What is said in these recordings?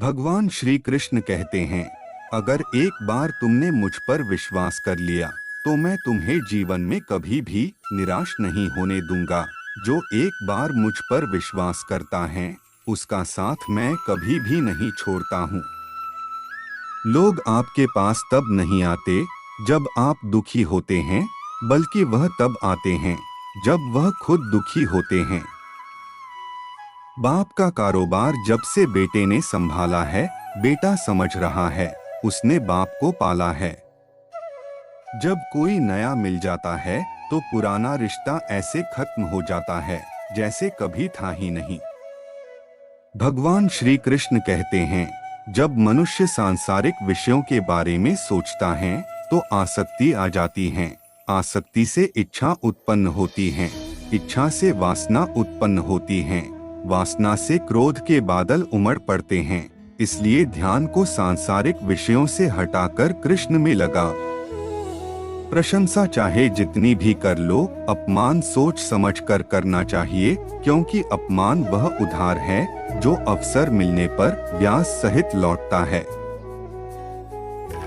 भगवान श्री कृष्ण कहते हैं, अगर एक बार तुमने मुझ पर विश्वास कर लिया तो मैं तुम्हें जीवन में कभी भी निराश नहीं होने दूंगा। जो एक बार मुझ पर विश्वास करता है उसका साथ मैं कभी भी नहीं छोड़ता हूँ। लोग आपके पास तब नहीं आते जब आप दुखी होते हैं, बल्कि वह तब आते हैं जब वह खुद दुखी होते हैं। बाप का कारोबार जब से बेटे ने संभाला है, बेटा समझ रहा है उसने बाप को पाला है। जब कोई नया मिल जाता है तो पुराना रिश्ता ऐसे खत्म हो जाता है जैसे कभी था ही नहीं। भगवान श्री कृष्ण कहते हैं, जब मनुष्य सांसारिक विषयों के बारे में सोचता है तो आसक्ति आ जाती है, आसक्ति से इच्छा उत्पन्न होती है, इच्छा से वासना उत्पन्न होती है, वासना से क्रोध के बादल उमड़ पड़ते हैं। इसलिए ध्यान को सांसारिक विषयों से हटाकर कृष्ण में लगा। प्रशंसा चाहे जितनी भी कर लो, अपमान सोच समझ कर करना चाहिए, क्योंकि अपमान वह उधार है जो अवसर मिलने पर ब्याज सहित लौटता है।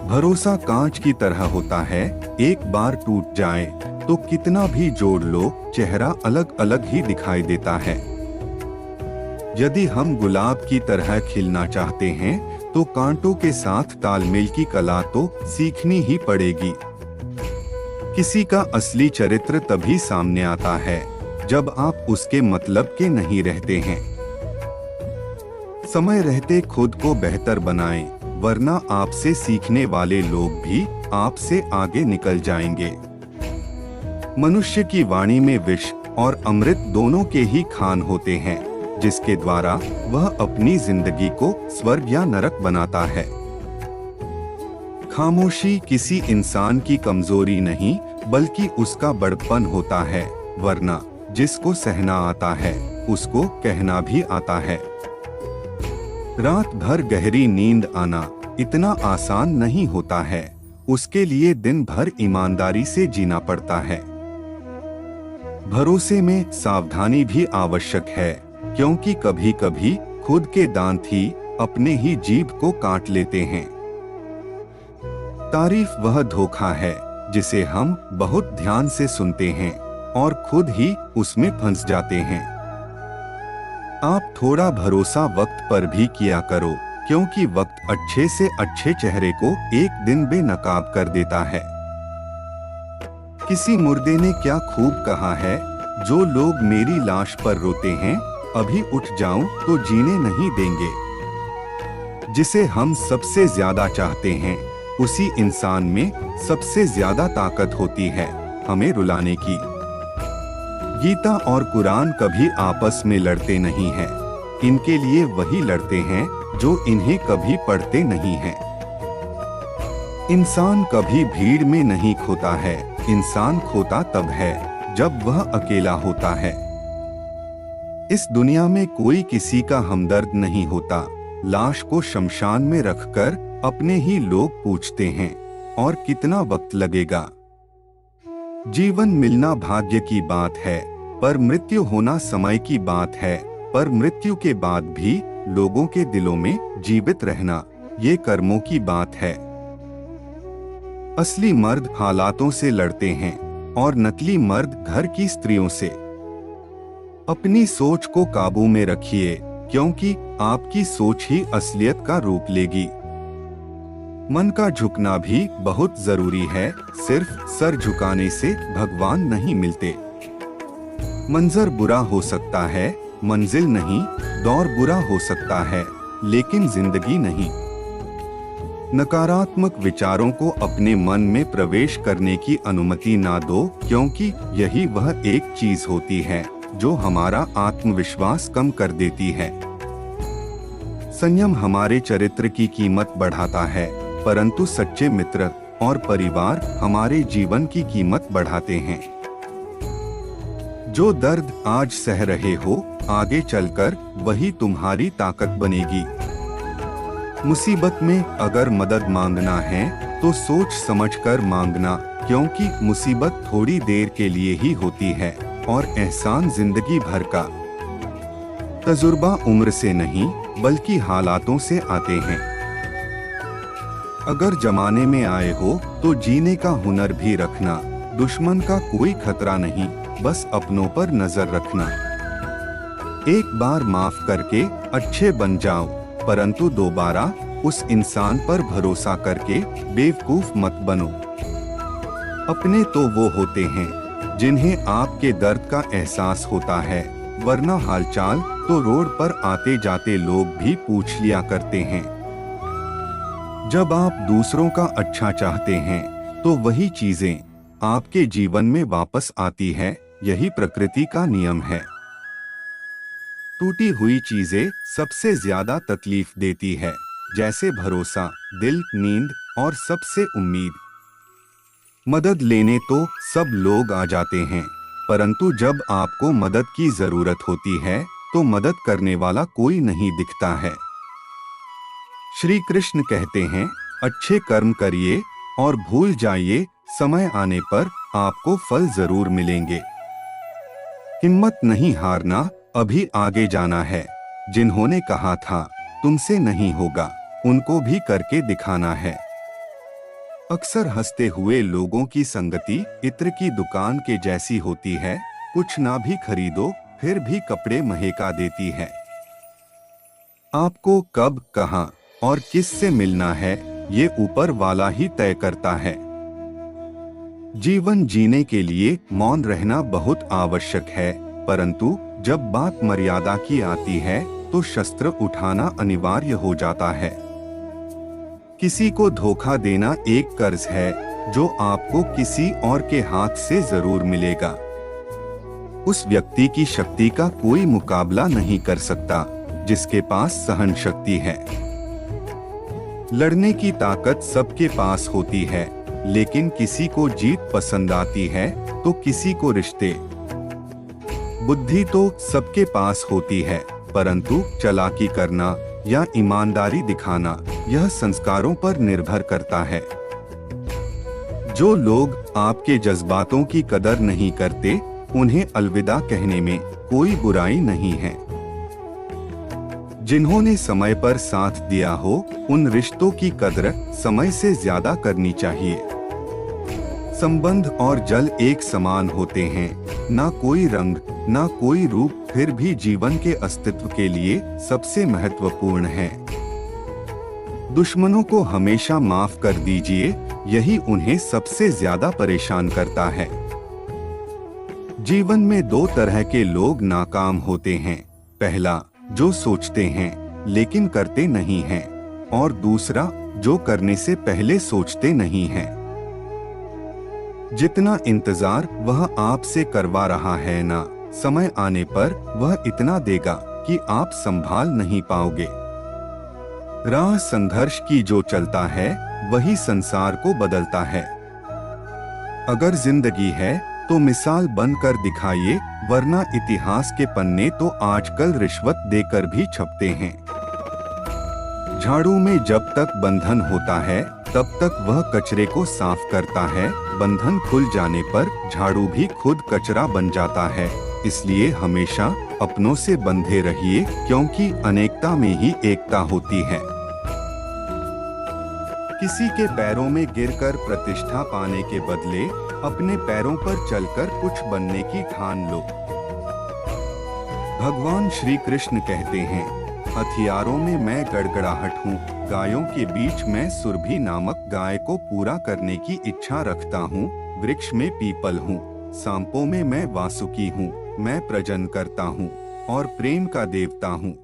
भरोसा कांच की तरह होता है, एक बार टूट जाए तो कितना भी जोड़ लो चेहरा अलग अलग ही दिखाई देता है। यदि हम गुलाब की तरह खिलना चाहते हैं तो कांटों के साथ तालमेल की कला तो सीखनी ही पड़ेगी। किसी का असली चरित्र तभी सामने आता है जब आप उसके मतलब के नहीं रहते हैं। समय रहते खुद को बेहतर बनाएं, वरना आपसे सीखने वाले लोग भी आपसे आगे निकल जाएंगे। मनुष्य की वाणी में विष और अमृत दोनों के ही खान होते हैं, जिसके द्वारा वह अपनी जिंदगी को स्वर्ग या नरक बनाता है। खामोशी किसी इंसान की कमजोरी नहीं बल्कि उसका बड़पन होता है, वरना जिसको सहना आता है उसको कहना भी आता है। रात भर गहरी नींद आना इतना आसान नहीं होता है, उसके लिए दिन भर ईमानदारी से जीना पड़ता है। भरोसे में सावधानी भी आवश्यक है, क्योंकि कभी कभी खुद के दांत ही अपने ही जीभ को काट लेते हैं। तारीफ वह धोखा है जिसे हम बहुत ध्यान से सुनते हैं और खुद ही उसमें फंस जाते हैं। आप थोड़ा भरोसा वक्त पर भी किया करो, क्योंकि वक्त अच्छे से अच्छे चेहरे को एक दिन बेनकाब कर देता है। किसी मुर्दे ने क्या खूब कहा है, जो लोग मेरी लाश पर रोते हैं अभी उठ जाऊं तो जीने नहीं देंगे। जिसे हम सबसे ज्यादा चाहते हैं उसी इंसान में सबसे ज्यादा ताकत होती है हमें रुलाने की। गीता और कुरान कभी आपस में लड़ते नहीं हैं, इनके लिए वही लड़ते हैं जो इन्हें कभी पढ़ते नहीं हैं। इंसान कभी भीड़ में नहीं खोता है, इंसान खोता तब है जब वह अकेला होता है। इस दुनिया में कोई किसी का हमदर्द नहीं होता। लाश को शमशान में रखकर अपने ही लोग पूछते हैं, और कितना वक्त लगेगा। जीवन मिलना भाग्य की बात है, पर मृत्यु होना समय की बात है। पर मृत्यु के बाद भी लोगों के दिलों में जीवित रहना ये कर्मों की बात है। असली मर्द हालातों से लड़ते हैं और नकली मर्द घर की स्त्रियों से। अपनी सोच को काबू में रखिए, क्योंकि आपकी सोच ही असलियत का रूप लेगी। मन का झुकना भी बहुत जरूरी है, सिर्फ सर झुकाने से भगवान नहीं मिलते। मंजर बुरा हो सकता है, मंजिल नहीं। दौर बुरा हो सकता है, लेकिन जिंदगी नहीं। नकारात्मक विचारों को अपने मन में प्रवेश करने की अनुमति ना दो, क्योंकि यही वह एक चीज होती है जो हमारा आत्मविश्वास कम कर देती है। संयम हमारे चरित्र की कीमत बढ़ाता है, परंतु सच्चे मित्र और परिवार हमारे जीवन की कीमत बढ़ाते हैं। जो दर्द आज सह रहे हो, आगे चलकर वही तुम्हारी ताकत बनेगी। मुसीबत में अगर मदद मांगना है तो सोच समझकर मांगना, क्योंकि मुसीबत थोड़ी देर के लिए ही होती है और एहसान जिंदगी भर का। तजुर्बा उम्र से नहीं बल्कि हालातों से आते हैं। अगर जमाने में आए हो तो जीने का हुनर भी रखना। दुश्मन का कोई खतरा नहीं, बस अपनों पर नजर रखना। एक बार माफ करके अच्छे बन जाओ, परंतु दोबारा उस इंसान पर भरोसा करके बेवकूफ मत बनो। अपने तो वो होते हैं जिन्हें आपके दर्द का एहसास होता है, वरना हालचाल तो रोड पर आते जाते लोग भी पूछ लिया करते हैं। जब आप दूसरों का अच्छा चाहते हैं तो वही चीजें आपके जीवन में वापस आती है। यही प्रकृति का नियम है। टूटी हुई चीजें सबसे ज्यादा तकलीफ देती है, जैसे भरोसा, दिल, नींद और सबसे उम्मीद। मदद लेने तो सब लोग आ जाते हैं, परंतु जब आपको मदद की जरूरत होती है तो मदद करने वाला कोई नहीं दिखता है। श्री कृष्ण कहते हैं, अच्छे कर्म करिए और भूल जाइए, समय आने पर आपको फल जरूर मिलेंगे। हिम्मत नहीं हारना, अभी आगे जाना है। जिन्होंने कहा था तुमसे नहीं होगा, उनको भी करके दिखाना है। अक्सर हंसते हुए लोगों की संगति इत्र की दुकान के जैसी होती है। कुछ ना भी खरीदो फिर भी कपड़े महका देती है। आपको कब, कहां और किससे मिलना है, ये ऊपर वाला ही तय करता है। जीवन जीने के लिए मौन रहना बहुत आवश्यक है, परंतु जब बात मर्यादा की आती है तो शस्त्र उठाना अनिवार्य हो जाता है। किसी को धोखा देना एक कर्ज है जो आपको किसी और के हाथ से जरूर मिलेगा। उस व्यक्ति की शक्ति का कोई मुकाबला नहीं कर सकता जिसके पास सहन शक्ति है। लड़ने की ताकत सबके पास होती है, लेकिन किसी को जीत पसंद आती है तो किसी को रिश्ते। बुद्धि तो सबके पास होती है, परंतु चालाकी करना या ईमानदारी दिखाना यह संस्कारों पर निर्भर करता है। जो लोग आपके जज्बातों की कदर नहीं करते, उन्हें अलविदा कहने में कोई बुराई नहीं है। जिन्होंने समय पर साथ दिया हो, उन रिश्तों की कदर समय से ज्यादा करनी चाहिए। संबंध और जल एक समान होते हैं, ना कोई रंग ना कोई रूप, फिर भी जीवन के अस्तित्व के लिए सबसे महत्वपूर्ण है। दुश्मनों को हमेशा माफ कर दीजिए, यही उन्हें सबसे ज्यादा परेशान करता है। जीवन में दो तरह के लोग नाकाम होते हैं, पहला जो सोचते हैं लेकिन करते नहीं हैं, और दूसरा जो करने से पहले सोचते नहीं हैं। जितना इंतजार वह आपसे करवा रहा है ना, समय आने पर वह इतना देगा कि आप संभाल नहीं पाओगे। राह संघर्ष की जो चलता है वही संसार को बदलता है। अगर जिंदगी है तो मिसाल बनकर दिखाइए, वरना इतिहास के पन्ने तो आजकल रिश्वत देकर भी छपते हैं। झाड़ू में जब तक बंधन होता है तब तक वह कचरे को साफ करता है, बंधन खुल जाने पर झाड़ू भी खुद कचरा बन जाता है। इसलिए हमेशा अपनों से बंधे रहिए, क्योंकि अनेकता में ही एकता होती है। किसी के पैरों में गिरकर प्रतिष्ठा पाने के बदले अपने पैरों पर चलकर कुछ बनने की ठान लो। भगवान श्री कृष्ण कहते हैं, हथियारों में मैं गड़गड़ाहट हूँ, गायों के बीच मैं सुरभि नामक गाय को पूरा करने की इच्छा रखता हूँ। वृक्ष में पीपल हूँ, सांपों में मैं वासुकी हूँ, मैं प्रजन करता हूँ और प्रेम का देवता हूँ।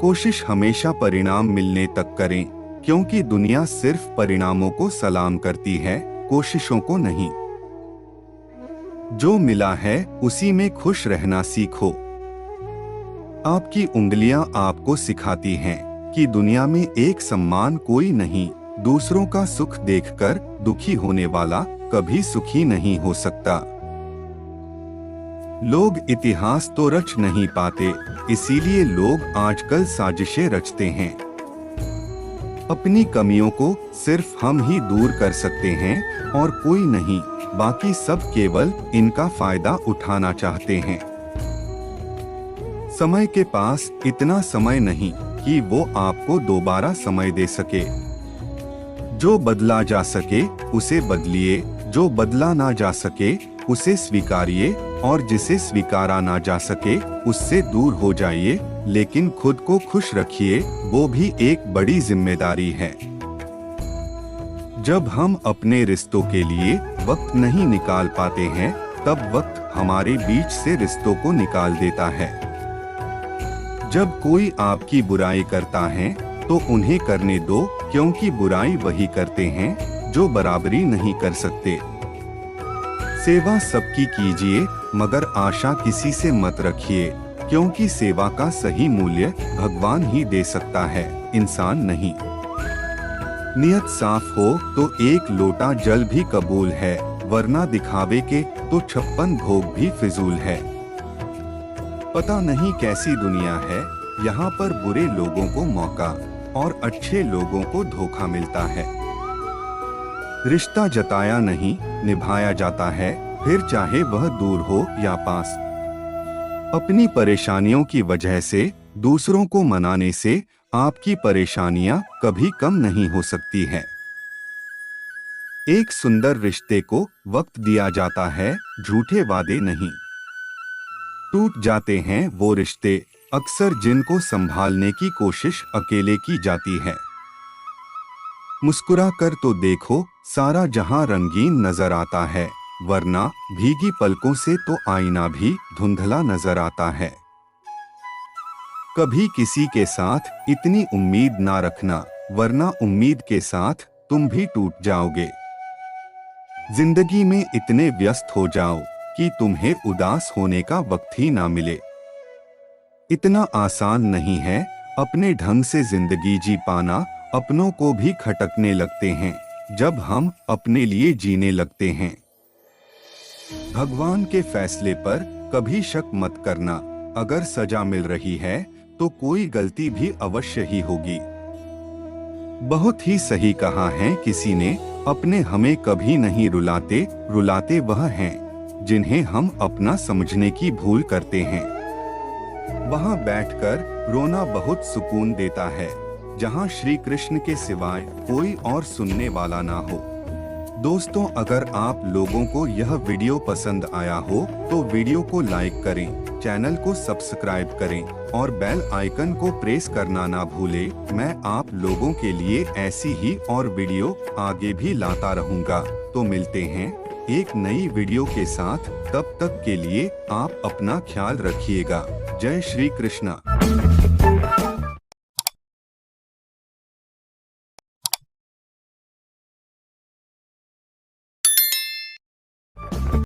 कोशिश हमेशा परिणाम मिलने तक करें, क्योंकि दुनिया सिर्फ परिणामों को सलाम करती है, कोशिशों को नहीं। जो मिला है उसी में खुश रहना सीखो। आपकी उंगलियां आपको सिखाती हैं कि दुनिया में एक सम्मान कोई नहीं। दूसरों का सुख देखकर दुखी होने वाला कभी सुखी नहीं हो सकता। लोग इतिहास तो रच नहीं पाते, इसीलिए लोग आजकल साजिशें रचते हैं। अपनी कमियों को सिर्फ हम ही दूर कर सकते हैं और कोई नहीं, बाकी सब केवल इनका फायदा उठाना चाहते हैं। समय के पास इतना समय नहीं कि वो आपको दोबारा समय दे सके। जो बदला जा सके उसे बदलिए, जो बदला ना जा सके उसे स्वीकारिए, और जिसे स्वीकारा ना जा सके उससे दूर हो जाइए। लेकिन खुद को खुश रखिए, वो भी एक बड़ी जिम्मेदारी है। जब हम अपने रिश्तों के लिए वक्त नहीं निकाल पाते हैं, तब वक्त हमारे बीच से रिश्तों को निकाल देता है। जब कोई आपकी बुराई करता है तो उन्हें करने दो, क्योंकि बुराई वही करते हैं जो बराबरी नहीं कर सकते। सेवा सबकी कीजिए, मगर आशा किसी से मत रखिए, क्योंकि सेवा का सही मूल्य भगवान ही दे सकता है, इंसान नहीं। नियत साफ हो तो एक लोटा जल भी कबूल है, वरना दिखावे के तो 56 भोग भी फिजूल है। पता नहीं कैसी दुनिया है, यहाँ पर बुरे लोगों को मौका और अच्छे लोगों को धोखा मिलता है। रिश्ता जताया नहीं निभाया जाता है, फिर चाहे वह दूर हो या पास। अपनी परेशानियों की वजह से दूसरों को मनाने से आपकी परेशानियां कभी कम नहीं हो सकती हैं। एक सुंदर रिश्ते को वक्त दिया जाता है, झूठे वादे नहीं। टूट जाते हैं वो रिश्ते अक्सर जिनको संभालने की कोशिश अकेले की जाती है। मुस्कुरा कर तो देखो, सारा जहां रंगीन नजर आता है, वरना भीगी पलकों से तो आईना भी धुंधला नजर आता है। कभी किसी के साथ इतनी उम्मीद ना रखना, वरना उम्मीद के साथ तुम भी टूट जाओगे। जिंदगी में इतने व्यस्त हो जाओ कि तुम्हें उदास होने का वक्त ही ना मिले। इतना आसान नहीं है अपने ढंग से जिंदगी जी पाना। अपनों को भी खटकने लगते हैं जब हम अपने लिए जीने लगते हैं। भगवान के फैसले पर कभी शक मत करना। अगर सजा मिल रही है तो कोई गलती भी अवश्य ही होगी। बहुत ही सही कहा है किसी ने, अपने हमें कभी नहीं रुलाते, रुलाते वह हैं जिन्हें हम अपना समझने की भूल करते हैं। वहां बैठकर रोना बहुत सुकून देता है, जहां श्री कृष्ण के सिवाय कोई और सुनने वाला ना हो। दोस्तों, अगर आप लोगों को यह वीडियो पसंद आया हो तो वीडियो को लाइक करें, चैनल को सब्सक्राइब करें और बेल आइकन को प्रेस करना ना भूलें। मैं आप लोगों के लिए ऐसी ही और वीडियो आगे भी लाता रहूंगा। तो मिलते हैं एक नई वीडियो के साथ, तब तक के लिए आप अपना ख्याल रखिएगा। जय श्री कृष्णा।